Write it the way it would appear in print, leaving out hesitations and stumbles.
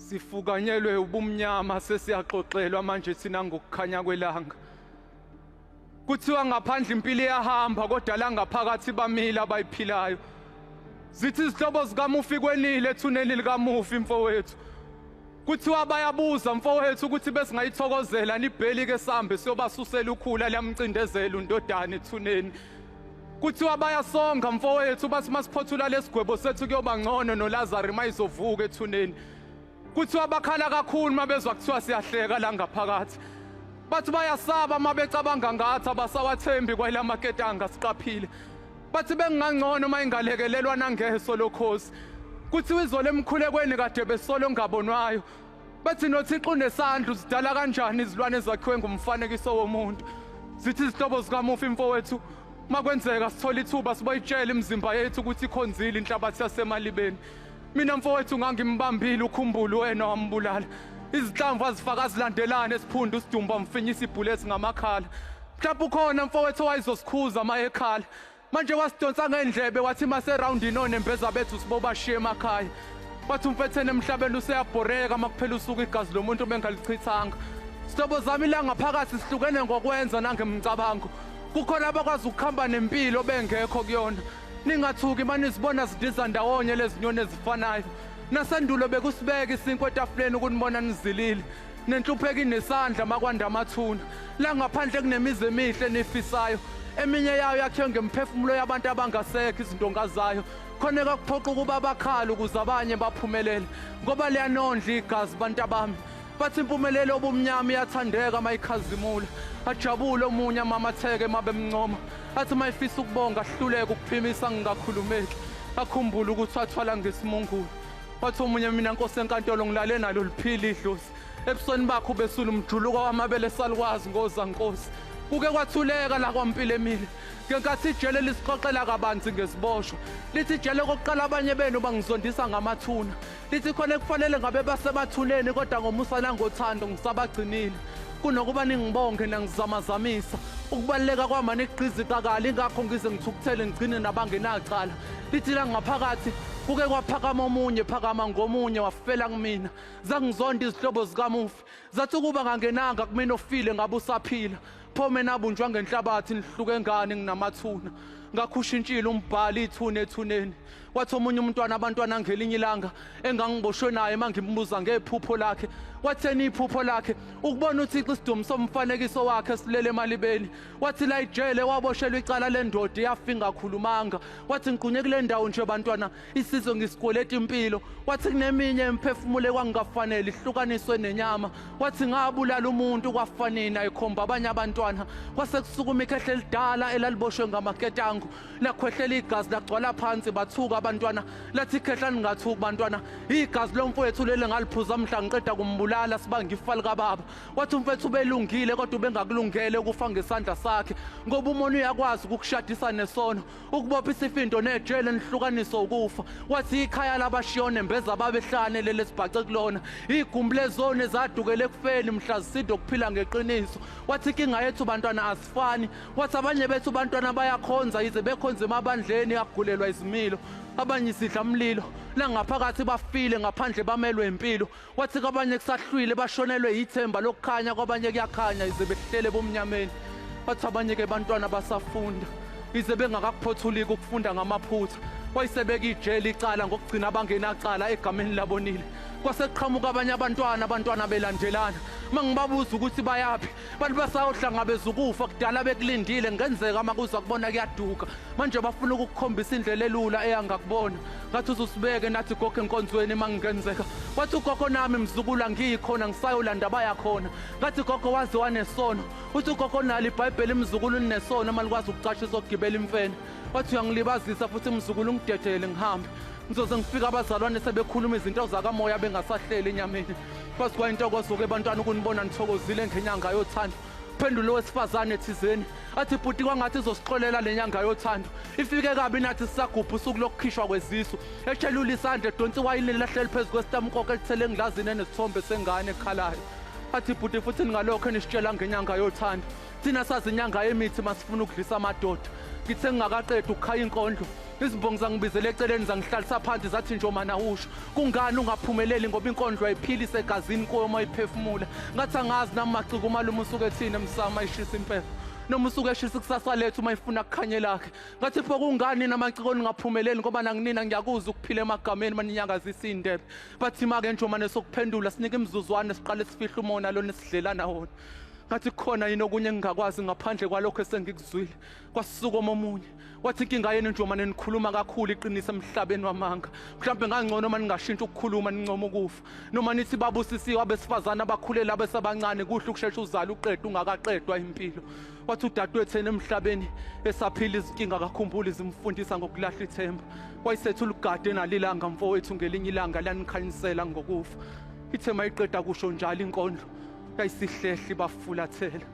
Sifukanyelwe ubumnyama sesiyaxoxelwa manje thina ngokukhanya kwelanga. Kuthiwa ngaphandle impilo iyahamba kodwa la ngaphakathi bamile abayiphilayo. Zithi izihlobo zikaMufi kwenile ethuneni likaMufi mfowethu. Kuthiwa bayabuza mfowethu ukuthi besingayithokozela nibheli ke sambe siyobasusela ukhula liyamcindezela undodana ethuneni. Kuthiwa bayasonga mfowethu bathi masiphothula lesigwebo sethu kuyoba ngcono noLazarus mayizovuka ethuneni. Kuthiwa bakhala kakhulu mabezwa kuthiwa siyahleka la ngaphakathi. Bathi bayasaba mabecabanga ngathi abasawathembi kwelamaketanga siqaphile. Bathi bengangcono mayingalekelelwa nangeso lokhozi. Kuthiwa izolo emkhulekweni kade besolo ngabonwayo. Bathi noThixo unesandla uzidala kanjani izilwane ezakhiwe ngumfanekiso womuntu. Zithi izihlobo zikaMufi mfowethu makwenzeka sithola ithuba siboyitshela imizimba yethu ukuthi ikhonzile inhlabathi yasemalibeni. Mina mfowethu ngangimbambile ukhumbulo wena wambulala. Izinhlamvu azifaka zilandelana esiphundu sidumba mfinyisa ibhuleti ngamakhala. Mhlawumbe ukhona mfowethu owayezosikhuza mayekhala. Manje wasidonsa ngendlebe wathi mase roundini onembeza bethu sibobashiye emakhaya. Bathi umfethene emhlabeni useyabhoreka makuphela usuku igazi lomuntu bengalichithanga. Sihlobo zami la ngaphakathi sihlukene ngokwenza nangemcabango. Kukhona abakwazi ukukhamba nempilo bengekho kuyona. Ningathuki manizibona zidiza ndawonye lezinyoni ezifanayo. Nasendulo bekusibeka isinkwa etafuleni ukunibona nizilile. Nenhlupheki nesandla makwanda amathuna. La ngaphandle kunemizi emihle nefisayo. Eminye yayo yakhiwe ngemphefumulo yabantu abangasekho izintongazayo. Khoneka kuphoqa ukuba abakhala ukuze abanye baphumelele. Ngoba liyanondla igazi bantu abami. Bathi impumelelo obumnyama iyathandeka mayikhazimula. Ajabule omunye amamatheke mabemncoma. Athi mayifisa ukubonga ahluleke ukuphimisa ngingakhulumeki. Akhumbule ukuthi wathwala ngesimungulu. Wathi omunye mina Nkosi enkantolo ngilale nalo liphila idlozi. Ebusweni bakho besula umjuluko wamabele salikwazi ngozankosi. Kuke kwathuleka la kwampilo emile. Ngenkathi ijele lisiqoqela kabanzi ngesiboshwa. Lithi ijele kokuqala abanye benu bangizondisa ngamathuna. Lithi khona kufanele ngabe basemathuneni kodwa ngomusa nangothando ngisabagcinile. Kunokuba ningibonge nangizamazamisa. Ukubaleka kwami niqhizikakala ingakho ngize ngithukuthele ngigcine nabangenacala. Lithi la ngaphakathi kuke kwaphakama omunye phakama ngomunye wafela kumina. Zangizonda izihlobo zikaMufi. Zathi ukuba ngangenanga kumina ofile ngabe usaphila. Pho mina abunjwa ngenhlabathi nihluke ngane nginamathuna. Ngakhushintshile umbhali ithuna ethuneni. Wathi omunye umntwana abantwana ngelinye ilanga engangiboshwe naye mangimbuza ngephupho lakhe. Watheni iphupho lakhe ukubona uThixo isidumo somfanekiso wakhe silele emalibeni. Wathi la ijele waboshelwa icala lendoda yafinga khulumanga. Wathi ngiqunye kule ndawo nje bantwana isizwe ngisikweleta impilo. Wathi kuneminye emphefumulo kwangingafanele ihlukaniswe nenyama. Wathi ngabulala umuntu kwafanina ekhomba abanye abantwana. Kwase kusukuma ikhehle lidala elaliboshwe ngamaketango. Lakhwehlela igazi lagcwala phansi bathuka abantwana. Lathi ikhehla ningathuki bantwana. Igazi lomfowethu lele ngaliphuza mhla ngiqeda kumbulala sibanga ifa likababa. Wathi umfowethu ubelungile kodwa ubengakulungele ukufa ngesandla sakhe. Ngoba umuntu uyakwazi ukukushadisa nesono. Ukubopha isifindo nejele nihlukaniso ukufa. Wathi ikhaya labashiyone mbeza babehlane lele sibhace kulona. Igumbi lezone zadukele ekufeni mhla zisido ukuphila ngeqiniso. Wathi inkinga yethu bantwana asifani. Wathi abanye bethu bantwana bayakhonza yize bekhonza emabandleni agulelwa izimilo. Abanye sidla umlilo la ngaphakathi bafile ngaphandle bamelwe impilo. Wathi kabanye kusahlwile bashonelwe yithemba lokukhanya kwabanye kuyakhanya ize behlele bomnyameni. Wathi abanye ke bantwana basafunda ize bengakaphothuliki ukufunda ngamaphutha. Wayisebeka ijele icala ngokugcina abangenacala egameni labonile. Kwasekuqhamuka abanye abantwana belandelana. Mangibabuza ukuthi bayapi bantu basawuhlangabeza ukufa kudala bekulindile ngenzeka makuza kubona kuyaduka. Manje bafuna ukukukhombisa indlela elula eyangakubona. Ngathi uzusibeke nathi gogo enkonzweni mangenzeka. Wathi ugogo nami mzukula ngikhona ngisayolanda bayakhona. Ngathi gogo wazi wanesono. Uthi ugogo nali iBhayibheli imzukulu unesono malikwazi ukucashisa ukugibela imfene. Wathi uyangilibazisa futhi umzukulu ungidedele ngihambe. Ngizoze ngifika abazalwane sebekhuluma izinto zakamoya bengasahleli enyameni. Kwasikwa intokozo ke bantwana ukunibona nithokozile ngenyanga yothando. Phendulo wesifazane thizeni athi bhuti kwangathi izosixolela lenyanga yothando. Ifike kabi nathi sisagubha usuku lokukhishwa kwezisu. Eshelula isandla edonsi wayini lahleli phezulu kwesitamukoko elithele ngilazini nesithombe sengane ekhalayo. Athi bhuti futhi ningalokho nisitshela ngenyanga yothando. Thina sazi inyanga yemithi masifuna ukudlisa amadoda. Ngithe ngingakaqeda ukukhaya inkondlo Izimbongi zangibizela eceleni zangihlalisa phansi zathi Njomana usho kungani ungaphumeleli ngoba inkondlo ayiphilise egazini kuyo uma iphefumula. Ngathi angazi nami maciko umalume usuke ethini emsama ayishisa impepho. Noma usuke eshisa ikusasa lethu uma ifuna kukhanye lakhe. Ngathi pho kungani namaciko ningaphumeleli ngoba nanginina ngiyakuzwa ukuphila emagameni maninyakazisa indebe. Bathi make Njomane sokuphendula sinike imizuzwana siqale sifihla umona lona esidlelana wona. Ngathi khona yini okunye engingakwazi ngaphandle kwalokho esengikuzwile. Kwasuka omunye wathi inkinga yenu Njomane nikhuluma kakhulu iqinisa emhlabeni wamanga. Mhlawumbe ngangcono uma ningashintsha ukukhuluma nincoma ukufa. Noma nithi babusisiwe abesifazana abakhulela abesabancane kuhle ukushesha uzala uqedwe ungakaqedwa impilo. Wathi udadewethu emhlabeni esaphila izinkinga akakhumbuli zimfundisa ngokulahla ithemba. Wayisethula ugade nalilanga mfowethu ngelinye ilanga lanikhanyisela ngokufa. Ithe mayiqeda kusho njalo inkondlo yayisihlehla ibafulathela.